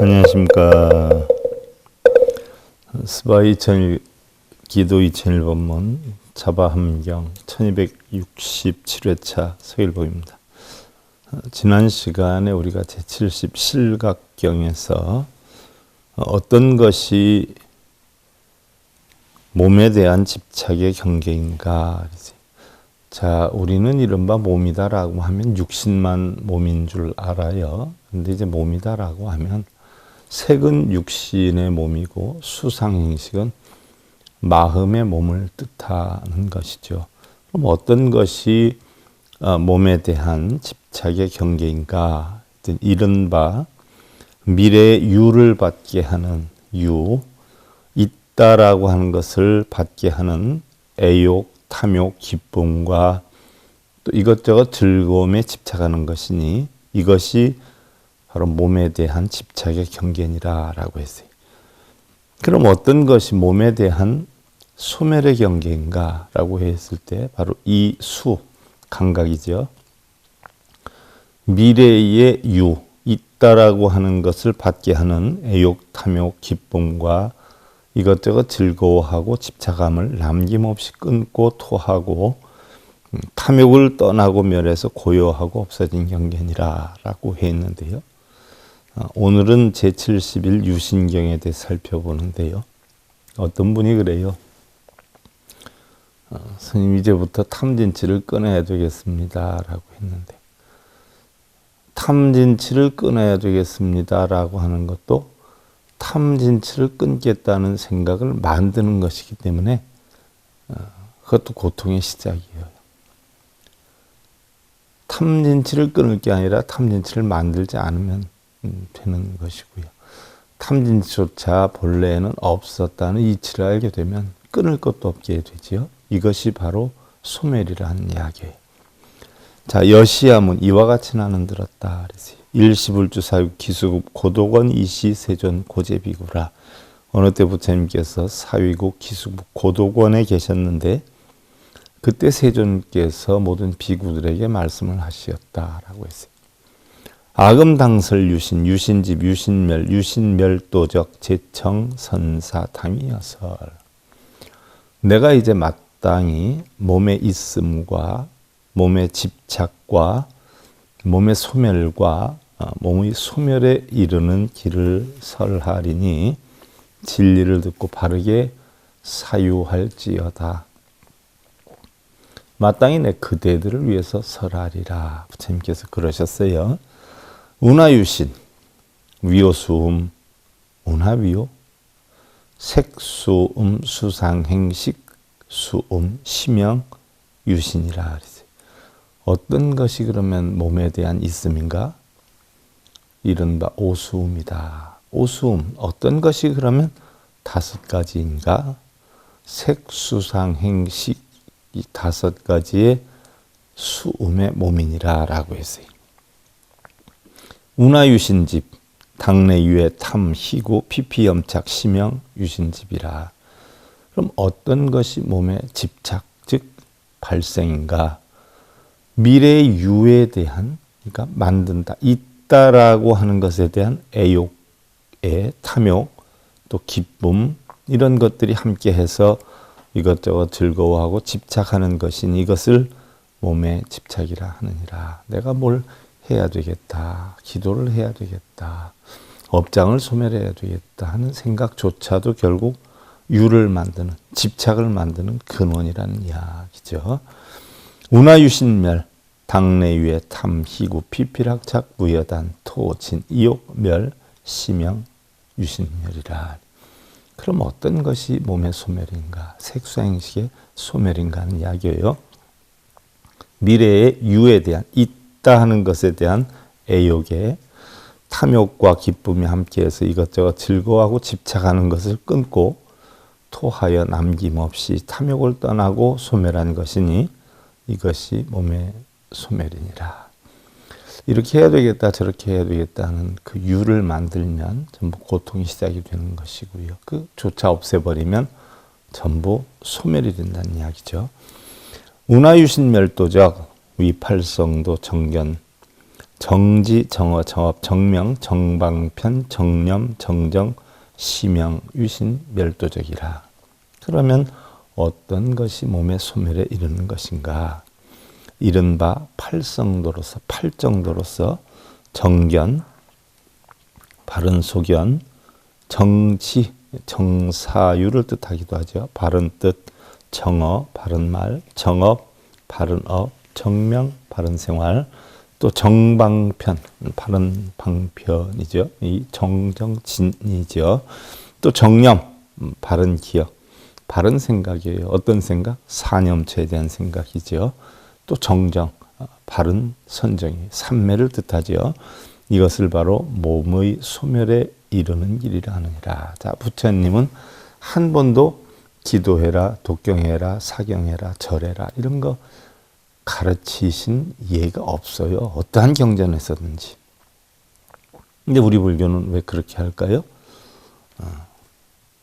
안녕하십니까. 스바 2001 기도 2001번문 자바함경 1267회차 서일보입니다. 지난 시간에 우리가 제70 실각경에서 어떤 것이 몸에 대한 집착의 경계인가. 자, 우리는 이른바 몸이다라고 하면 육신만 몸인 줄 알아요. 근데 이제 몸이다라고 하면 색은 육신의 몸이고 수상행식은 마음의 몸을 뜻하는 것이죠. 그럼 어떤 것이 몸에 대한 집착의 경계인가? 이른바 미래의 유를 받게 하는 유, 있다라고 하는 것을 받게 하는 애욕, 탐욕, 기쁨과 또 이것저것 즐거움에 집착하는 것이니 이것이 바로 몸에 대한 집착의 경계니라라고 했어요. 그럼 어떤 것이 몸에 대한 소멸의 경계인가라고 했을 때 바로 이 수, 감각이죠. 미래의 유, 있다라고 하는 것을 받게 하는 애욕, 탐욕, 기쁨과 이것저것 즐거워하고 집착함을 남김없이 끊고 토하고 탐욕을 떠나고 멸해서 고요하고 없어진 경계니라라고 했는데요. 오늘은 제71 유신경에 대해 살펴보는데요. 어떤 분이 그래요. 스님 이제부터 탐진치를 끊어야 되겠습니다 라고 했는데 탐진치를 끊어야 되겠습니다 라고 하는 것도 탐진치를 끊겠다는 생각을 만드는 것이기 때문에 그것도 고통의 시작이에요. 탐진치를 끊을 게 아니라 탐진치를 만들지 않으면 되는 것이고요. 탐진치조차 본래에는 없었다는 이치를 알게 되면 끊을 것도 없게 되지요. 이것이 바로 소멸이라는 이야기예요. 자, 여시야문 이와 같이 나는 들었다. 일시불주 사육 기수국 고도권 이시 세존 고제비구라. 어느 때 부처님께서 사위국 기수국 고도권에 계셨는데 그때 세존께서 모든 비구들에게 말씀을 하시었다라고 했어요. 아금당설 유신, 유신집, 유신멸, 유신멸도적, 제청, 선사, 당이여설. 내가 이제 마땅히 몸의 있음과 몸의 집착과 몸의 소멸과 몸의 소멸에 이르는 길을 설하리니 진리를 듣고 바르게 사유할지어다. 마땅히 내 그대들을 위해서 설하리라. 부처님께서 그러셨어요. 운하유신, 위오수음, 운하위오, 색수음, 수상행식, 수음, 심영, 유신이라. 어떤 것이 그러면 몸에 대한 있음인가? 이른바 오수음이다. 오수음, 어떤 것이 그러면 5가지인가? 색, 수상, 행식, 이 5가지의 수음의 몸이니라 라고 했어요. 운하유신집, 당내유의 탐, 희구, 피피염착, 심영, 유신집이라. 그럼 어떤 것이 몸의 집착, 즉 발생인가? 미래의 유에 대한, 그러니까 만든다, 있다라고 하는 것에 대한 애욕의 탐욕, 또 기쁨, 이런 것들이 함께해서 이것저것 즐거워하고 집착하는 것이니 이것을 몸의 집착이라 하느니라. 내가 뭘 해야 되겠다, 기도를 해야 되겠다, 업장을 소멸해야 되겠다 하는 생각조차도 결국 유를 만드는, 집착을 만드는 근원이라는 이야기죠. 운하유신멸, 당내유의 탐, 희구, 피필학착, 무여단, 토, 진, 이욕, 멸, 심영, 유신멸이라. 그럼 어떤 것이 몸의 소멸인가? 색수행식의 소멸인가 하는 이야기예요. 미래의 유에 대한, 있다 하는 것에 대한 애욕에 탐욕과 기쁨이 함께해서 이것저것 즐거워하고 집착하는 것을 끊고 토하여 남김없이 탐욕을 떠나고 소멸하는 것이니 이것이 몸의 소멸이니라. 이렇게 해야 되겠다, 저렇게 해야 되겠다는 그 유를 만들면 전부 고통이 시작이 되는 것이고요. 그조차 없애버리면 전부 소멸이 된다는 이야기죠. 운하유신멸도적 위팔성도 정견 정지 정어 정업 정명 정방편 정념 정정 시명 유신 멸도적이라. 그러면 어떤 것이 몸의 소멸에 이르는 것인가? 이른바 팔성도로서 팔정도로서 정견, 바른 소견, 정지, 정사유를 뜻하기도 하죠. 바른 뜻, 정어, 바른 말, 정업, 바른 업, 정명, 바른 생활, 또 정방편, 바른 방편이죠. 이 정정진이죠. 또 정념, 바른 기억, 바른 생각이에요. 어떤 생각? 사념체에 대한 생각이죠. 또 정정, 바른 선정이 삼매를 뜻하죠. 이것을 바로 몸의 소멸에 이르는 길이라 하느니라. 자, 부처님은 한 번도 기도해라, 독경해라, 사경해라, 절해라 이런 거 가르치신 예가 없어요. 어떠한 경전에서든지. 근데 우리 불교는 왜 그렇게 할까요?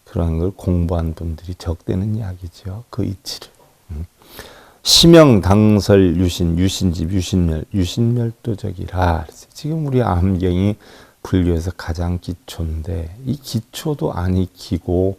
그런 걸 공부한 분들이 적대는 이야기죠. 그 이치를. 시명 당설 유신, 유신집, 유신멸, 유신멸도적이라. 지금 우리 암경이 불교에서 가장 기초인데 이 기초도 안 익히고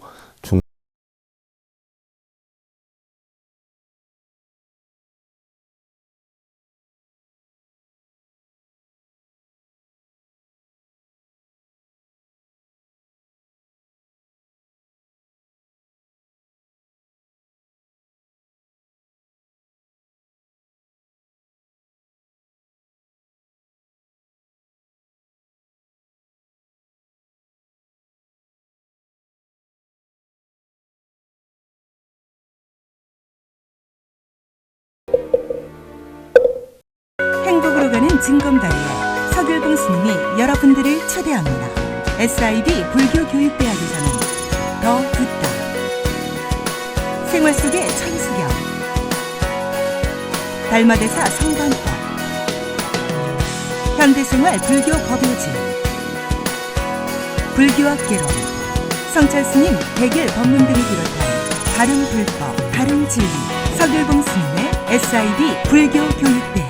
행복으로 가는 징검다리에 서글봉 스님이 여러분들을 초대합니다. SIB 불교교육대학에서는 더 듣다, 생활 속의 천수경, 달마대사 성관법, 현대생활 불교 법요지, 불교학개론, 성찰스님 백일 법문 등을 비롯한 다른 불법, 다른 진리, 서글봉 스님의 SIB 불교교육대학.